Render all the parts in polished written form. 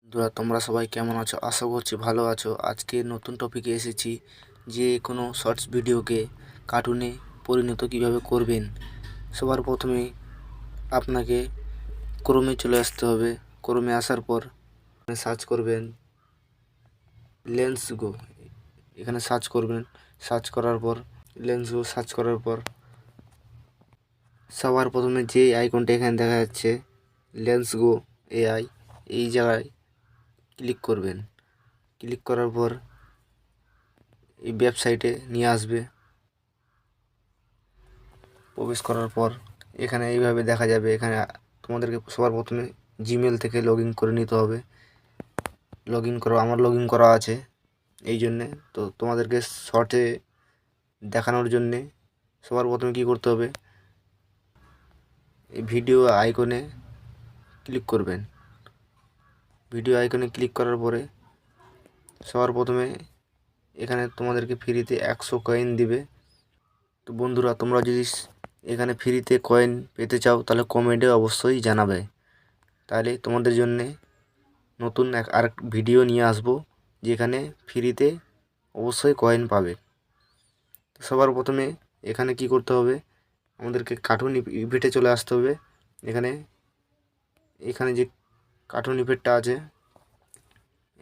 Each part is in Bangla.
বন্ধুরা তোমরা সবাই কেমন আছো? আশা করছি ভালো আছো। আজকে নতুন টপিকে এসেছি, যে কোনো শর্টস ভিডিওকে কার্টুনে পরিণত কিভাবে করবেন। সবার প্রথমে আপনাকে ক্রোমে চলে আসতে হবে। ক্রোমে আসার পর সার্চ করবেন লেন্স গো। এখানে সার্চ করবেন। সার্চ করার পর লেন্স গো সার্চ করার পর সবার প্রথমে যে আইকনটা এখানে দেখা যাচ্ছে লেন্স গো এআই, এই জায়গায় ক্লিক করবেন। ক্লিক করার পর এই ওয়েবসাইটে নিয়ে আসবে। প্রবেশ করার পর এখানে এইভাবে দেখা যাবে। এখানে তোমাদেরকে সবার প্রথমে জিমেল থেকে লগ ইন করে নিতে হবে। আমার লগ ইন করা আছে, এই জন্যে তো তোমাদেরকে শর্টে দেখানোর জন্যে সবার প্রথমে কী করতে হবে, এই ভিডিও আইকনে ক্লিক করবেন। ভিডিও আইকনে ক্লিক করার পরে সবার প্রথমে এখানে তোমাদেরকে ফ্রিতে 100 কয়েন দিবে। তো বন্ধুরা, তোমরা যদি এখানে ফ্রিতে কয়েন পেতে চাও তাহলে কমেন্টে অবশ্যই জানাবে। তাহলে তোমাদের জন্যে নতুন আরেক ভিডিও নিয়ে আসবো, যেখানে ফ্রিতে অবশ্যই কয়েন পাবে। তো সবার প্রথমে এখানে কি করতে হবে, আমাদেরকে কার্টুন ইফেক্টে চলে আসতে হবে। এখানে যে কার্টুন ইফেক্টটা আছে,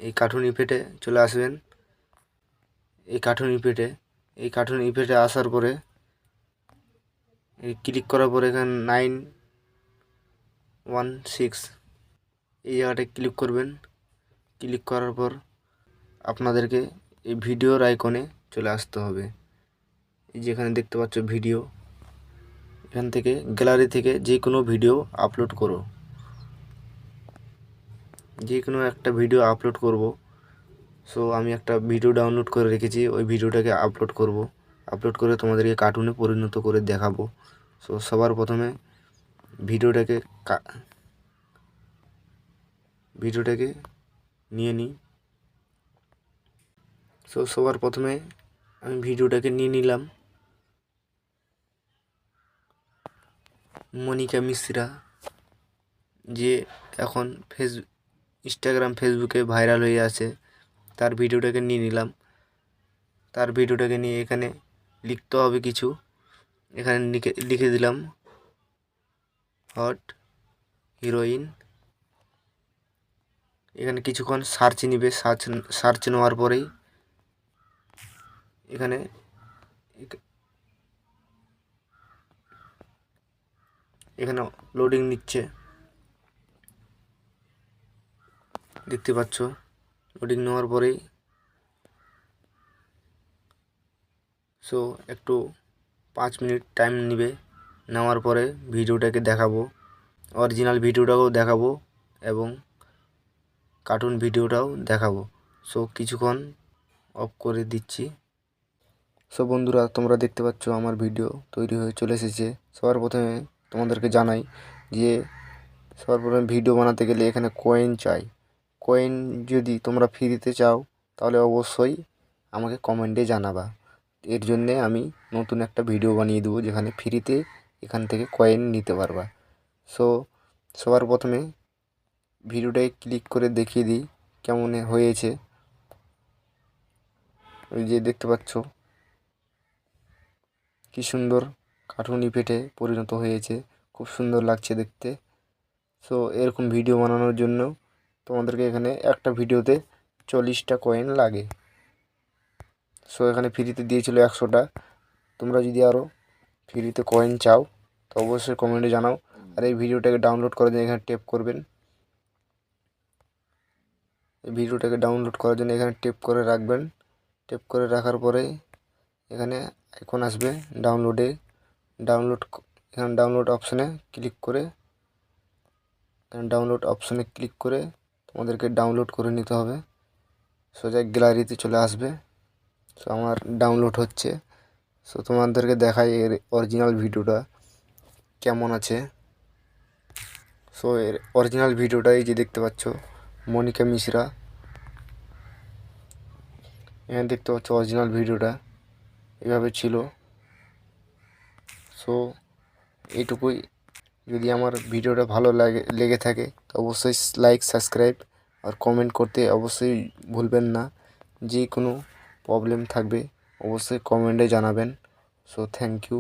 এই কার্টুন ইফেক্টে চলে আসবেন। এই কার্টুন ইফেক্টে আসার পরে ক্লিক করার পরে এখানে 916 এই জায়গাটায় ক্লিক করবেন। ক্লিক করার পর আপনাদেরকে এই ভিডিওর আইকনে চলে আসতে হবে। এই যেখানে দেখতে পাচ্ছ ভিডিও, এখান থেকে গ্যালারি থেকে যে কোনো ভিডিও আপলোড করো। যে কোনো একটা ভিডিও আপলোড করব। সো আমি একটা ভিডিও ডাউনলোড করে রেখেছি, ওই ভিডিওটাকে আপলোড করব। আপলোড করে তোমাদেরকে কার্টুনে পরিণত করে দেখাবো। সো সবার প্রথমে ভিডিওটাকে নিয়ে নিই। সো সবার প্রথমে আমি ভিডিওটাকে নিয়ে নিলাম। মনিকা মিশ্রা, যে এখন ইনস্টাগ্রাম ফেসবুকে ভাইরাল হয়ে আছে, তার ভিডিওটাকে নিয়ে নিলাম। তার ভিডিওটাকে নিয়ে এখানে লিখতে হবে কিছু। এখানে লিখে দিলাম হট হিরোইন। এখানে কিছুক্ষণ সার্চ নিবে। সার্চ নেওয়ার পরেই এখানে লোডিং নিচ্ছে, দেখতে পাচ্ছ। লোডিং নেওয়ার পরেই সো একটু 5 মিনিট টাইম নেবে। নেওয়ার পরে ভিডিওটাকে দেখাবো, অরিজিনাল ভিডিওটাও দেখাবো এবং কার্টুন ভিডিওটাও দেখাবো। সো কিছুক্ষণ অফ করে দিচ্ছি। সো বন্ধুরা, তোমরা দেখতে পাচ্ছ আমার ভিডিও তৈরি হয়ে চলে এসেছে। সবার প্রথমে তোমাদেরকে জানাই যে সবার প্রথমে ভিডিও বানাতে গেলে এখানে কয়েন চাই। কয়েন যদি তোমরা ফ্রিতে চাও তাহলে অবশ্যই আমাকে কমেন্টে জানাবা। এর জন্যে আমি নতুন একটা ভিডিও বানিয়ে দেবো, যেখানে ফ্রিতে এখান থেকে কয়েন নিতে পারবা। সো সবার প্রথমে ভিডিওটায় ক্লিক করে দেখিয়ে দিই কেমন হয়েছে। ওই যে দেখতে পাচ্ছ কি সুন্দর কার্টুন ইফেক্টে পরিণত হয়েছে, খুব সুন্দর লাগছে দেখতে। সো এরকম ভিডিও বানানোর জন্য তোমাদেরকে এখানে একটা ভিডিওতে 40টা কয়েন লাগে। সো এখানে ফ্রিতে দিয়েছিল 100টা। তোমরা যদি আরও ফ্রিতে কয়েন চাও তো অবশ্যই কমেন্টে জানাও। আর এই ভিডিওটাকে ডাউনলোড করার জন্য এখানে টেপ করবেন। এই ভিডিওটাকে ডাউনলোড করার জন্য এখানে টেপ করে রাখবেন। টেপ করে রাখার পরে এখানে আইকন আসবে এখানে ডাউনলোড অপশানে ক্লিক করে তোমাদেরকে ডাউনলোড করে নিতে হবে। সোজা গ্যালারিতে চলে আসবে। সো আমার ডাউনলোড হচ্ছে। সো তোমাদেরকে দেখাই এর অরিজিনাল ভিডিওটা কেমন আছে। সো এর অরিজিনাল ভিডিওটা এই যে দেখতে পাচ্ছ, মনিকা মিশ্রা। এখানে দেখতে পাচ্ছ অরিজিনাল ভিডিওটা এভাবে ছিল। সো এইটুকুই। যদি আমার ভিডিওটা ভালো লেগে থাকে তো অবশ্যই লাইক সাবস্ক্রাইব আর কমেন্ট করতে অবশ্যই ভুলবেন না। যে কোনো প্রবলেম থাকবে অবশ্যই কমেন্টে জানাবেন। So thank you.